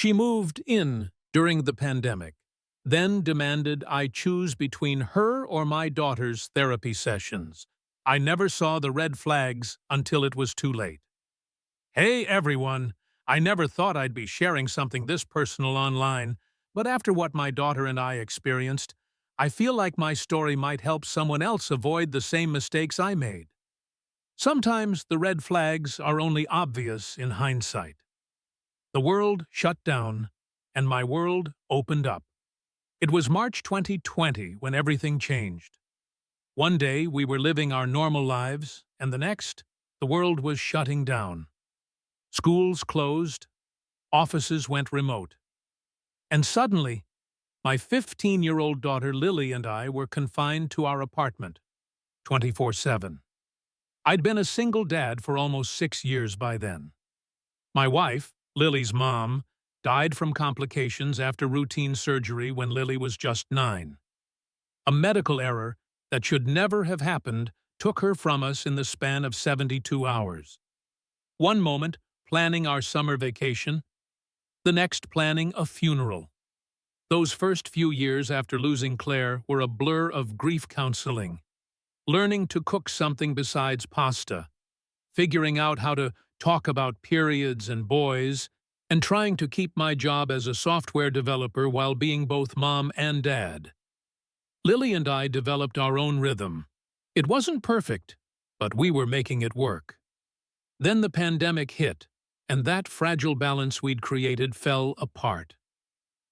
She moved in during the pandemic, then demanded I choose between her or my daughter's therapy sessions. I never saw the red flags until it was too late. Hey everyone! I never thought I'd be sharing something this personal online, but after what my daughter and I experienced, I feel like my story might help someone else avoid the same mistakes I made. Sometimes the red flags are only obvious in hindsight. The world shut down, and my world opened up. It was March 2020 when everything changed. One day we were living our normal lives, and the next, the world was shutting down. Schools closed, offices went remote. And suddenly, my 15-year-old daughter Lily and I were confined to our apartment, 24/7. I'd been a single dad for almost 6 years by then. My wife, Lily's mom, died from complications after routine surgery when Lily was just 9. A medical error that should never have happened took her from us in the span of 72 hours. One moment, planning our summer vacation, the next planning a funeral. Those first few years after losing Claire were a blur of grief counseling, learning to cook something besides pasta, figuring out how to talk about periods and boys, and trying to keep my job as a software developer while being both mom and dad. Lily and I developed our own rhythm. It wasn't perfect, but we were making it work. Then the pandemic hit, and that fragile balance we'd created fell apart.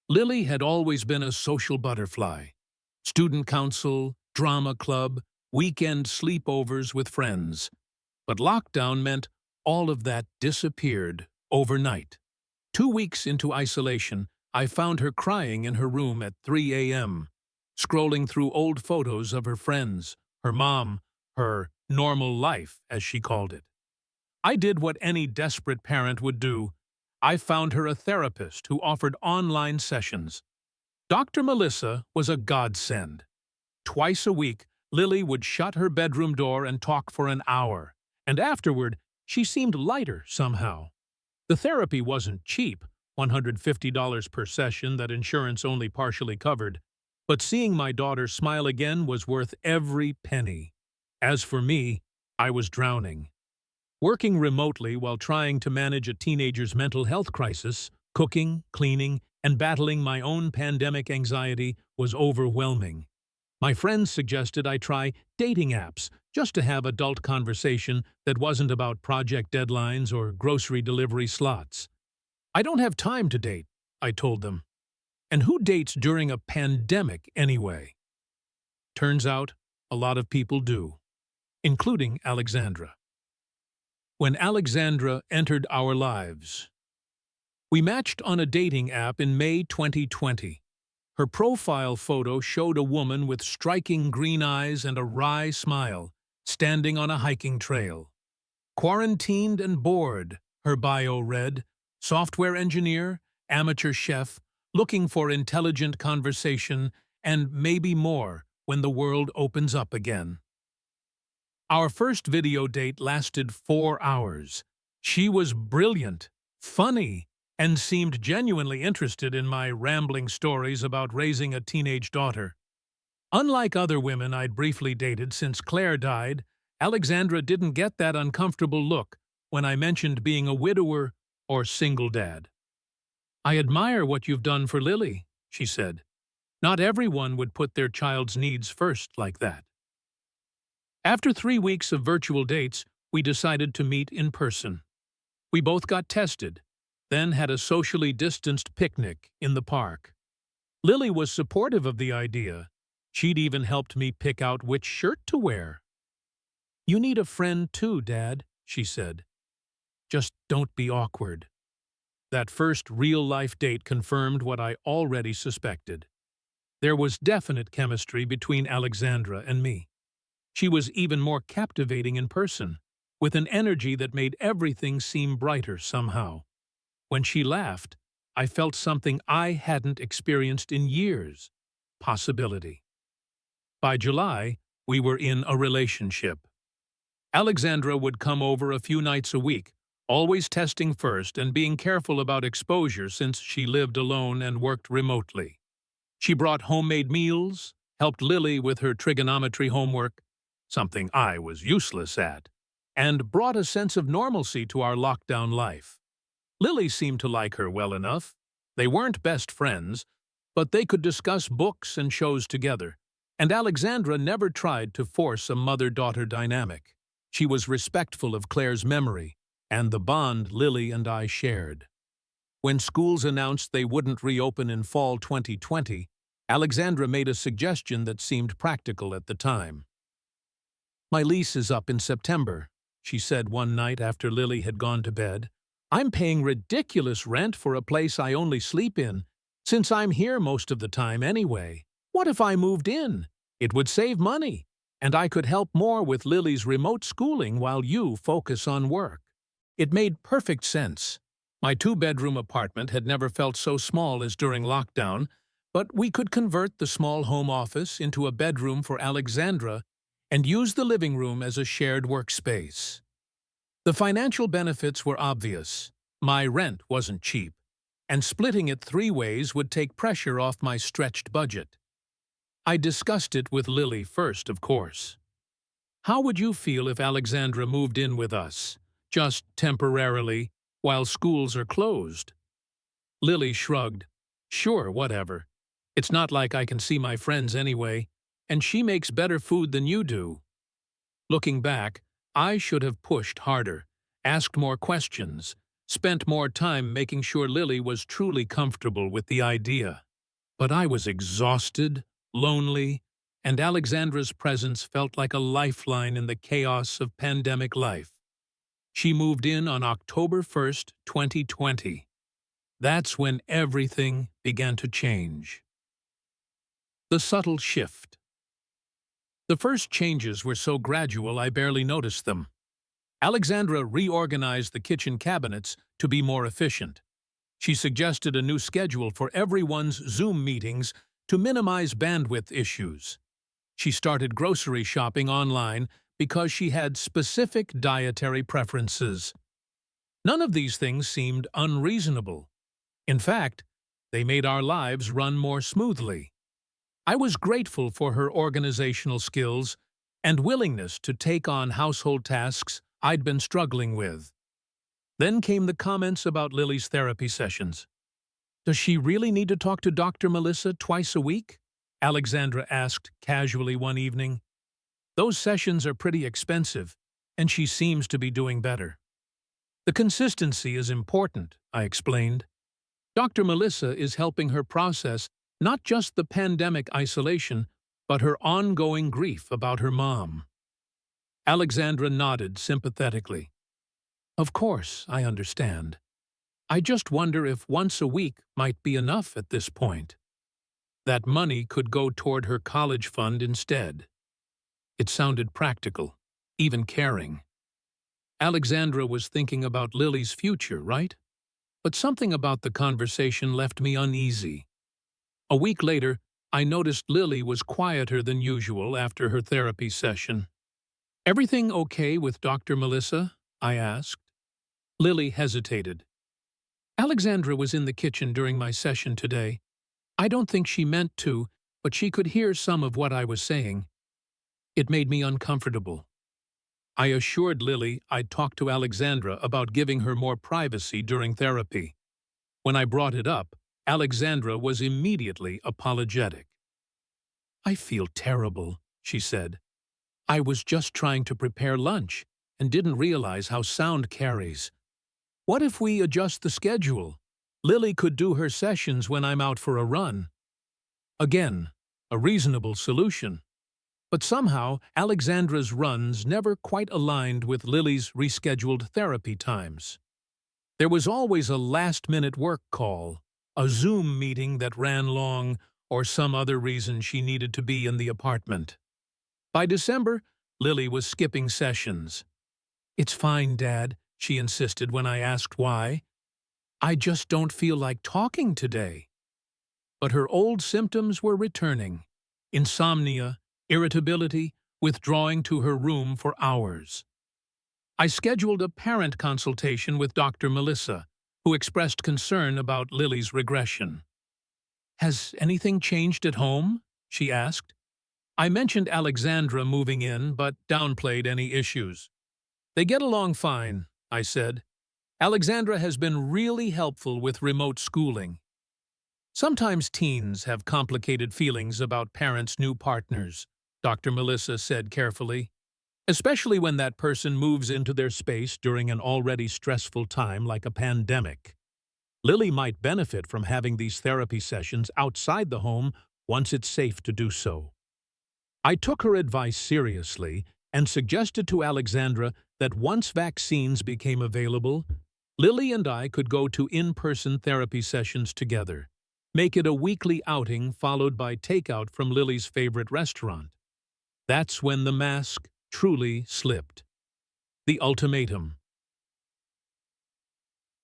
Lily had always been a social butterfly. Student council, drama club, weekend sleepovers with friends. But lockdown meant all of that disappeared overnight. 2 weeks into isolation, I found her crying in her room at 3 a.m., scrolling through old photos of her friends, her mom, her normal life, as she called it. I did what any desperate parent would do. I found her a therapist who offered online sessions. Dr. Melissa was a godsend. Twice a week, Lily would shut her bedroom door and talk for an hour, and afterward, she seemed lighter somehow. The therapy wasn't cheap, $150 per session that insurance only partially covered, but seeing my daughter smile again was worth every penny. As for me, I was drowning. Working remotely while trying to manage a teenager's mental health crisis, cooking, cleaning, and battling my own pandemic anxiety was overwhelming. My friends suggested I try dating apps just to have adult conversation that wasn't about project deadlines or grocery delivery slots. I don't have time to date, I told them. And who dates during a pandemic anyway? Turns out, a lot of people do, including Alexandra. When Alexandra entered our lives, we matched on a dating app in May 2020. Her profile photo showed a woman with striking green eyes and a wry smile, standing on a hiking trail. Quarantined and bored, her bio read, software engineer, amateur chef, looking for intelligent conversation, and maybe more when the world opens up again. Our first video date lasted 4 hours. She was brilliant, funny, and seemed genuinely interested in my rambling stories about raising a teenage daughter. Unlike other women I'd briefly dated since Claire died, Alexandra didn't get that uncomfortable look when I mentioned being a widower or single dad. "I admire what you've done for Lily," she said. "Not everyone would put their child's needs first like that." After 3 weeks of virtual dates, we decided to meet in person. We both got tested, then had a socially distanced picnic in the park. Lily was supportive of the idea. She'd even helped me pick out which shirt to wear. "You need a friend too, Dad," she said. "Just don't be awkward." That first real-life date confirmed what I already suspected. There was definite chemistry between Alexandra and me. She was even more captivating in person, with an energy that made everything seem brighter somehow. When she laughed, I felt something I hadn't experienced in years: possibility. By July, we were in a relationship. Alexandra would come over a few nights a week, always testing first and being careful about exposure since she lived alone and worked remotely. She brought homemade meals, helped Lily with her trigonometry homework, something I was useless at, and brought a sense of normalcy to our lockdown life. Lily seemed to like her well enough. They weren't best friends, but they could discuss books and shows together, and Alexandra never tried to force a mother-daughter dynamic. She was respectful of Claire's memory and the bond Lily and I shared. When schools announced they wouldn't reopen in fall 2020, Alexandra made a suggestion that seemed practical at the time. "My lease is up in September," she said one night after Lily had gone to bed. "I'm paying ridiculous rent for a place I only sleep in, since I'm here most of the time anyway. What if I moved in? It would save money, and I could help more with Lily's remote schooling while you focus on work." It made perfect sense. My two-bedroom apartment had never felt so small as during lockdown, but we could convert the small home office into a bedroom for Alexandra and use the living room as a shared workspace. The financial benefits were obvious. My rent wasn't cheap, and splitting it 3 ways would take pressure off my stretched budget. I discussed it with Lily first, of course. "How would you feel if Alexandra moved in with us, just temporarily, while schools are closed?" Lily shrugged. "Sure, whatever. It's not like I can see my friends anyway, and she makes better food than you do." Looking back, I should have pushed harder, asked more questions, spent more time making sure Lily was truly comfortable with the idea. But I was exhausted, lonely, and Alexandra's presence felt like a lifeline in the chaos of pandemic life. She moved in on October 1st, 2020. That's when everything began to change. The subtle shift. The first changes were so gradual I barely noticed them. Alexandra reorganized the kitchen cabinets to be more efficient. She suggested a new schedule for everyone's Zoom meetings to minimize bandwidth issues. She started grocery shopping online because she had specific dietary preferences. None of these things seemed unreasonable. In fact, they made our lives run more smoothly. I was grateful for her organizational skills and willingness to take on household tasks I'd been struggling with. Then came the comments about Lily's therapy sessions. "Does she really need to talk to Dr. Melissa twice a week?" Alexandra asked casually one evening. "Those sessions are pretty expensive, and she seems to be doing better." "The consistency is important," I explained. "Dr. Melissa is helping her process not just the pandemic isolation, but her ongoing grief about her mom." Alexandra nodded sympathetically. "Of course, I understand. I just wonder if once a week might be enough at this point. That money could go toward her college fund instead." It sounded practical, even caring. Alexandra was thinking about Lily's future, right? But something about the conversation left me uneasy. A week later, I noticed Lily was quieter than usual after her therapy session. "Everything okay with Dr. Melissa?" I asked. Lily hesitated. "Alexandra was in the kitchen during my session today. I don't think she meant to, but she could hear some of what I was saying. It made me uncomfortable." I assured Lily I'd talk to Alexandra about giving her more privacy during therapy. When I brought it up, Alexandra was immediately apologetic. "I feel terrible," she said. "I was just trying to prepare lunch and didn't realize how sound carries. What if we adjust the schedule? Lily could do her sessions when I'm out for a run." Again, a reasonable solution. But somehow, Alexandra's runs never quite aligned with Lily's rescheduled therapy times. There was always a last-minute work call, a Zoom meeting that ran long, or some other reason she needed to be in the apartment. By December, Lily was skipping sessions. "It's fine, Dad," she insisted when I asked why. "I just don't feel like talking today." But her old symptoms were returning: insomnia, irritability, withdrawing to her room for hours. I scheduled a parent consultation with Dr. Melissa, who expressed concern about Lily's regression. "Has anything changed at home?" she asked. I mentioned Alexandra moving in, but downplayed any issues. "They get along fine," I said. "Alexandra has been really helpful with remote schooling." "Sometimes teens have complicated feelings about parents' new partners," Dr. Melissa said carefully, "especially when that person moves into their space during an already stressful time like a pandemic. Lily might benefit from having these therapy sessions outside the home once it's safe to do so." I took her advice seriously and suggested to Alexandra that once vaccines became available, Lily and I could go to in-person therapy sessions together, make it a weekly outing followed by takeout from Lily's favorite restaurant. That's when the mask truly slipped. The ultimatum.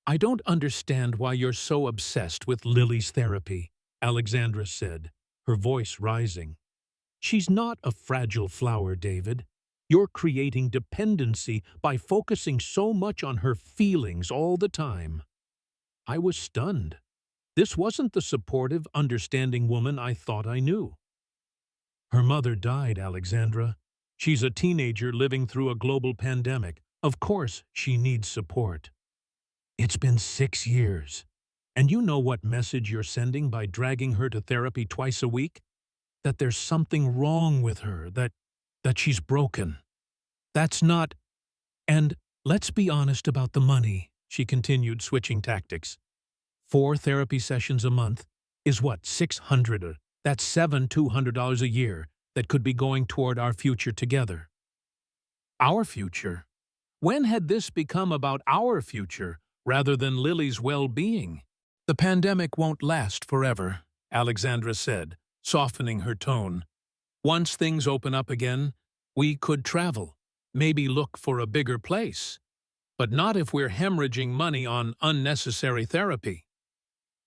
"I don't understand why you're so obsessed with Lily's therapy," Alexandra said, her voice rising. "She's not a fragile flower, David. You're creating dependency by focusing so much on her feelings all the time." I was stunned. This wasn't the supportive, understanding woman I thought I knew. "Her mother died, Alexandra. She's a teenager living through a global pandemic. Of course she needs support." "It's been 6 years. And you know what message you're sending by dragging her to therapy twice a week? That there's something wrong with her, that she's broken. That's not— And let's be honest about the money," she continued, switching tactics. 4 therapy sessions a month is what, $600? That's $200 a year that could be going toward our future together. Our future? When had this become about our future rather than Lily's well-being? "The pandemic won't last forever," Alexandra said, softening her tone. "Once things open up again, we could travel, maybe look for a bigger place. But not if we're hemorrhaging money on unnecessary therapy."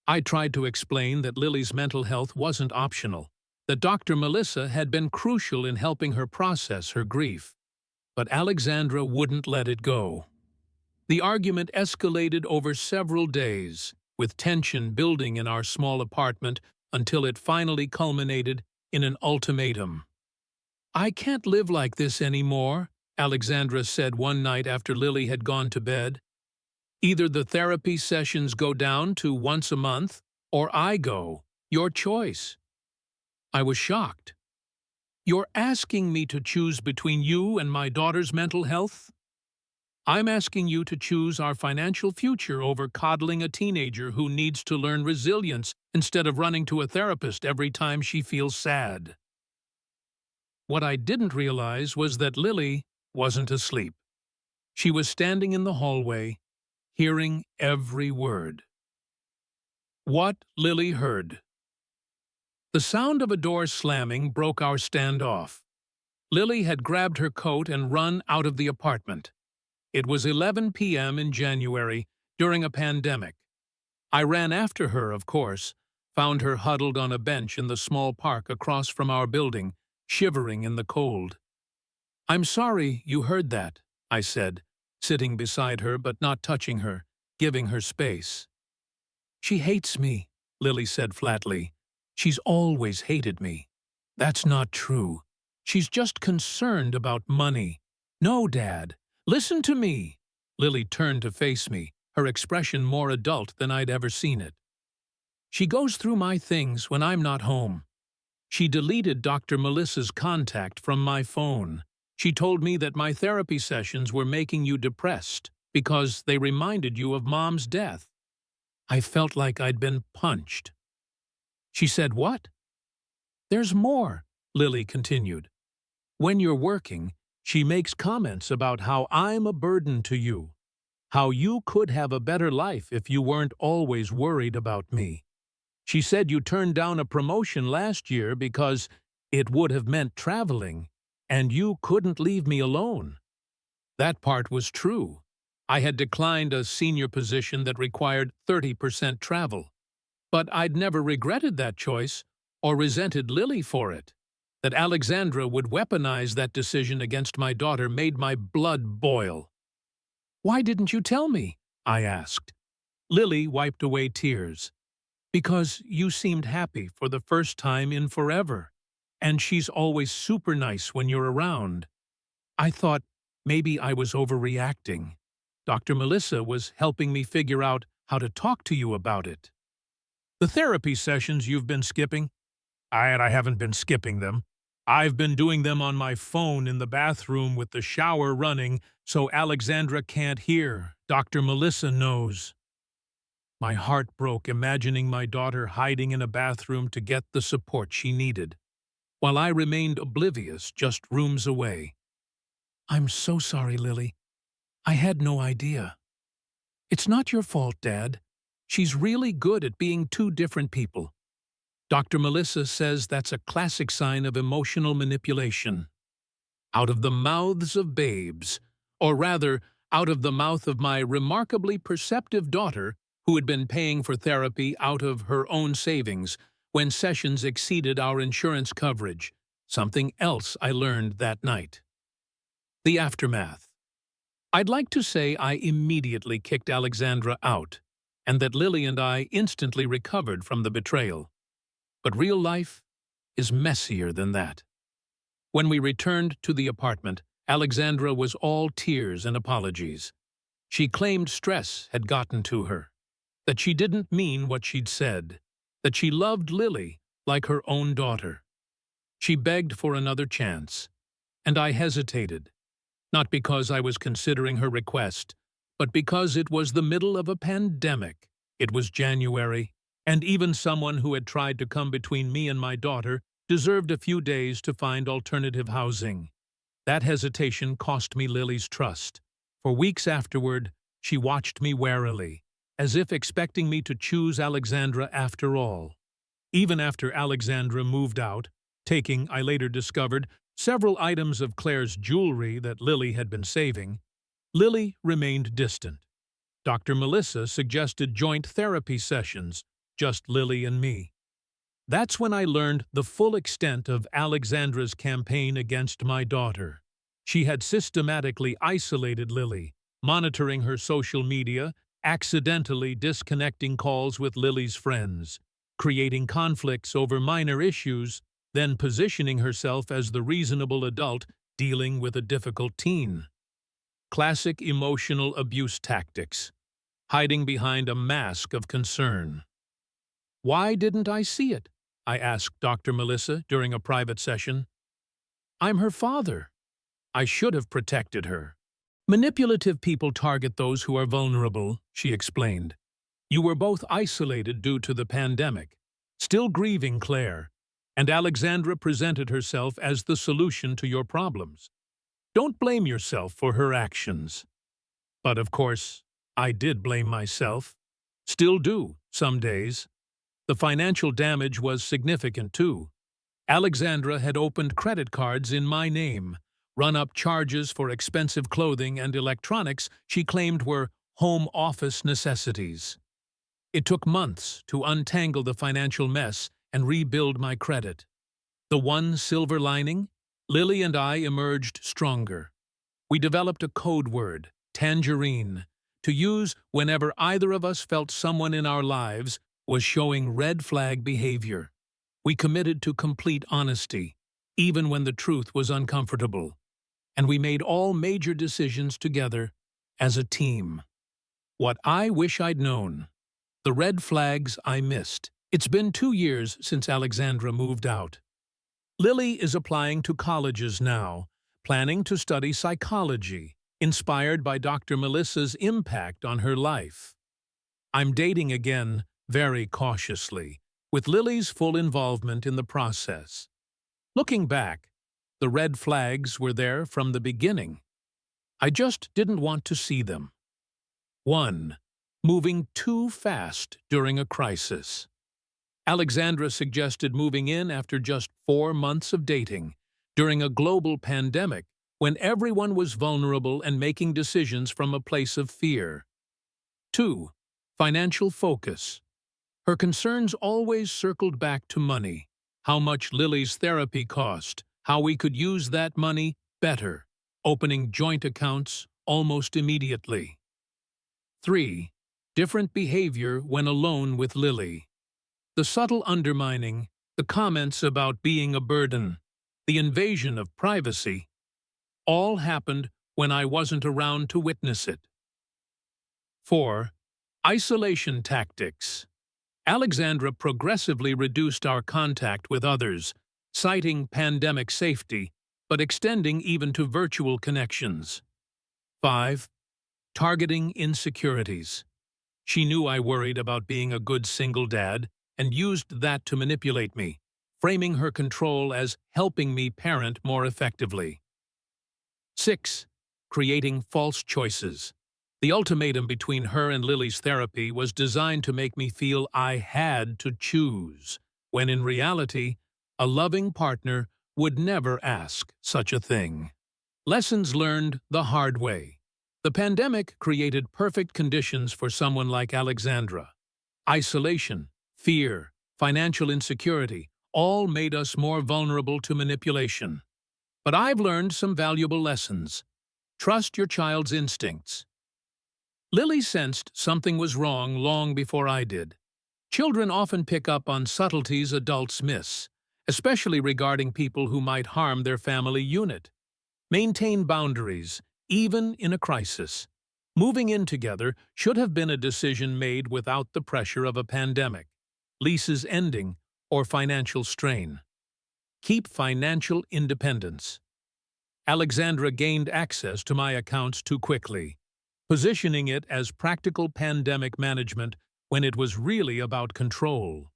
I tried to explain that Lily's mental health wasn't optional, that Dr. Melissa had been crucial in helping her process her grief. But Alexandra wouldn't let it go. The argument escalated over several days, with tension building in our small apartment until it finally culminated in an ultimatum. "I can't live like this anymore," Alexandra said one night after Lily had gone to bed. "Either the therapy sessions go down to once a month, or I go. Your choice." I was shocked. "You're asking me to choose between you and my daughter's mental health?" "I'm asking you to choose our financial future over coddling a teenager who needs to learn resilience instead of running to a therapist every time she feels sad." What I didn't realize was that Lily wasn't asleep. She was standing in the hallway, hearing every word. What Lily heard. The sound of a door slamming broke our standoff. Lily had grabbed her coat and run out of the apartment. It was 11 p.m. in January, during a pandemic. I ran after her, of course, found her huddled on a bench in the small park across from our building, shivering in the cold. "I'm sorry you heard that," I said, sitting beside her but not touching her, giving her space. "She hates me," Lily said flatly. "She's always hated me." "That's not true. She's just concerned about money." "No, Dad. Listen to me." Lily turned to face me, her expression more adult than I'd ever seen it. "She goes through my things when I'm not home. She deleted Dr. Melissa's contact from my phone. She told me that my therapy sessions were making you depressed because they reminded you of Mom's death." I felt like I'd been punched. She said, "What?" "There's more," Lily continued. "When you're working, she makes comments about how I'm a burden to you, how you could have a better life if you weren't always worried about me. She said you turned down a promotion last year because it would have meant traveling, and you couldn't leave me alone." That part was true. I had declined a senior position that required 30% travel. But I'd never regretted that choice or resented Lily for it. That Alexandra would weaponize that decision against my daughter made my blood boil. "Why didn't you tell me?" I asked. Lily wiped away tears. "Because you seemed happy for the first time in forever. And she's always super nice when you're around." I thought maybe I was overreacting. Dr. Melissa was helping me figure out how to talk to you about it. "The therapy sessions you've been skipping?" I haven't been skipping them. I've been doing them on my phone in the bathroom with the shower running so Alexandra can't hear. Dr. Melissa knows. My heart broke imagining my daughter hiding in a bathroom to get the support she needed, while I remained oblivious just rooms away. "I'm so sorry, Lily. I had no idea." "It's not your fault, Dad. She's really good at being two different people. Dr. Melissa says that's a classic sign of emotional manipulation." Out of the mouths of babes, or rather, out of the mouth of my remarkably perceptive daughter who had been paying for therapy out of her own savings when sessions exceeded our insurance coverage, something else I learned that night. The aftermath. I'd like to say I immediately kicked Alexandra out, and that Lily and I instantly recovered from the betrayal. But real life is messier than that. When we returned to the apartment, Alexandra was all tears and apologies. She claimed stress had gotten to her, that she didn't mean what she'd said, that she loved Lily like her own daughter. She begged for another chance, and I hesitated, not because I was considering her request, but because it was the middle of a pandemic. It was January, and even someone who had tried to come between me and my daughter deserved a few days to find alternative housing. That hesitation cost me Lily's trust. For weeks afterward, she watched me warily, as if expecting me to choose Alexandra after all. Even after Alexandra moved out, taking, I later discovered, several items of Claire's jewelry that Lily had been saving, Lily remained distant. Dr. Melissa suggested joint therapy sessions, just Lily and me. That's when I learned the full extent of Alexandra's campaign against my daughter. She had systematically isolated Lily, monitoring her social media, accidentally disconnecting calls with Lily's friends, creating conflicts over minor issues, then positioning herself as the reasonable adult dealing with a difficult teen. Classic emotional abuse tactics, hiding behind a mask of concern. "Why didn't I see it?" I asked Dr. Melissa during a private session. "I'm her father. I should have protected her." "Manipulative people target those who are vulnerable," she explained. "You were both isolated due to the pandemic, still grieving Claire, and Alexandra presented herself as the solution to your problems. Don't blame yourself for her actions." But of course, I did blame myself. Still do, some days. The financial damage was significant too. Alexandra had opened credit cards in my name, run up charges for expensive clothing and electronics she claimed were home office necessities. It took months to untangle the financial mess and rebuild my credit. The one silver lining? Lily and I emerged stronger. We developed a code word, tangerine, to use whenever either of us felt someone in our lives was showing red flag behavior. We committed to complete honesty, even when the truth was uncomfortable. And we made all major decisions together as a team. What I wish I'd known. The red flags I missed. It's been 2 years since Alexandra moved out. Lily is applying to colleges now, planning to study psychology, inspired by Dr. Melissa's impact on her life. I'm dating again very cautiously, with Lily's full involvement in the process. Looking back, the red flags were there from the beginning. I just didn't want to see them. 1. Moving too fast during a crisis. Alexandra suggested moving in after just 4 months of dating, during a global pandemic when everyone was vulnerable and making decisions from a place of fear. 2. Financial focus. Her concerns always circled back to money, how much Lily's therapy cost, how we could use that money better, opening joint accounts, almost immediately. 3. Different behavior when alone with Lily. The subtle undermining, the comments about being a burden, the invasion of privacy, all happened when I wasn't around to witness it. 4. Isolation tactics. Alexandra progressively reduced our contact with others, citing pandemic safety, but extending even to virtual connections. 5. Targeting insecurities. She knew I worried about being a good single dad and used that to manipulate me, framing her control as helping me parent more effectively. 6. Creating false choices. The ultimatum between her and Lily's therapy was designed to make me feel I had to choose, when in reality, a loving partner would never ask such a thing. Lessons learned the hard way. The pandemic created perfect conditions for someone like Alexandra. Isolation, fear, financial insecurity, all made us more vulnerable to manipulation. But I've learned some valuable lessons. Trust your child's instincts. Lily sensed something was wrong long before I did. Children often pick up on subtleties adults miss, especially regarding people who might harm their family unit. Maintain boundaries, even in a crisis. Moving in together should have been a decision made without the pressure of a pandemic, leases ending, or financial strain. Keep financial independence. Alexandra gained access to my accounts too quickly, positioning it as practical pandemic management when it was really about control.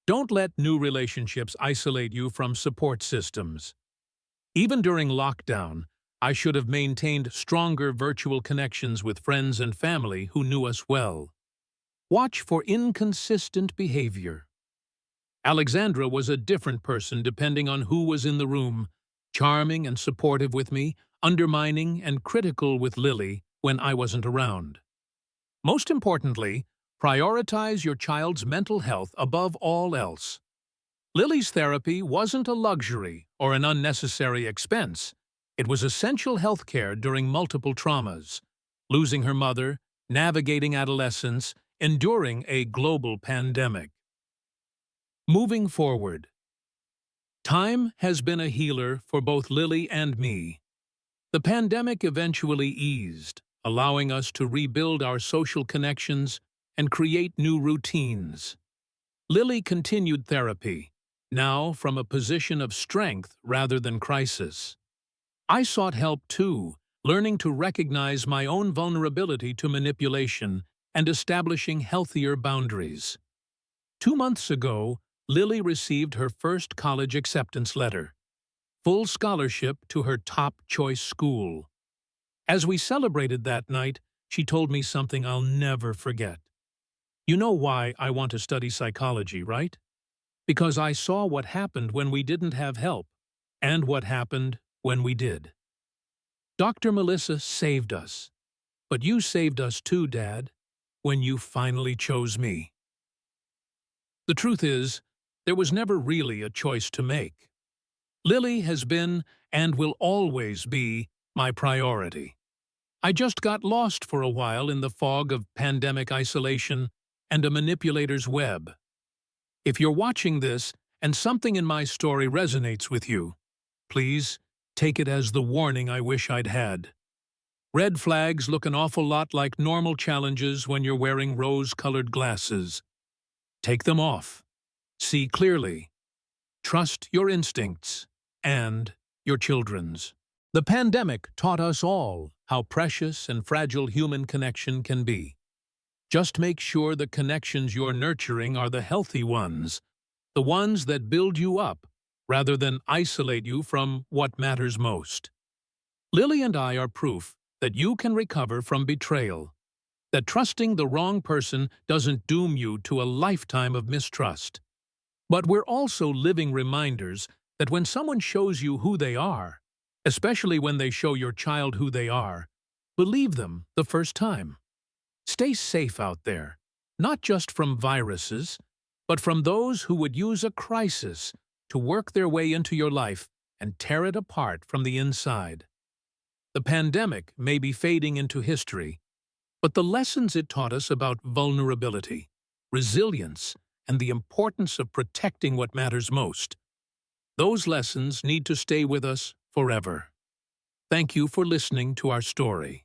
Don't let new relationships isolate you from support systems. Even during lockdown, I should have maintained stronger virtual connections with friends and family who knew us well. Watch for inconsistent behavior. Alexandra was a different person depending on who was in the room, charming and supportive with me, undermining and critical with Lily when I wasn't around. Most importantly, prioritize your child's mental health above all else. Lily's therapy wasn't a luxury or an unnecessary expense. It was essential health care during multiple traumas, losing her mother, navigating adolescence, enduring a global pandemic. Moving forward. Time has been a healer for both Lily and me. The pandemic eventually eased, allowing us to rebuild our social connections and create new routines. Lily continued therapy, now from a position of strength rather than crisis. I sought help too, learning to recognize my own vulnerability to manipulation and establishing healthier boundaries. 2 months ago, Lily received her first college acceptance letter, full scholarship to her top-choice school. As we celebrated that night, she told me something I'll never forget. You know why I want to study psychology, right? Because I saw what happened when we didn't have help, and what happened when we did. Dr. Melissa saved us, but you saved us too, Dad, when you finally chose me. The truth is, there was never really a choice to make. Lily has been, and will always be, my priority. I just got lost for a while in the fog of pandemic isolation and a manipulator's web. If you're watching this and something in my story resonates with you, please take it as the warning I wish I'd had. Red flags look an awful lot like normal challenges when you're wearing rose-colored glasses. Take them off. See clearly. Trust your instincts and your children's. The pandemic taught us all how precious and fragile human connection can be. Just make sure the connections you're nurturing are the healthy ones, the ones that build you up, rather than isolate you from what matters most. Lily and I are proof that you can recover from betrayal, that trusting the wrong person doesn't doom you to a lifetime of mistrust. But we're also living reminders that when someone shows you who they are, especially when they show your child who they are, believe them the first time. Stay safe out there, not just from viruses, but from those who would use a crisis to work their way into your life and tear it apart from the inside. The pandemic may be fading into history, but the lessons it taught us about vulnerability, resilience, and the importance of protecting what matters most, those lessons need to stay with us forever. Thank you for listening to our story.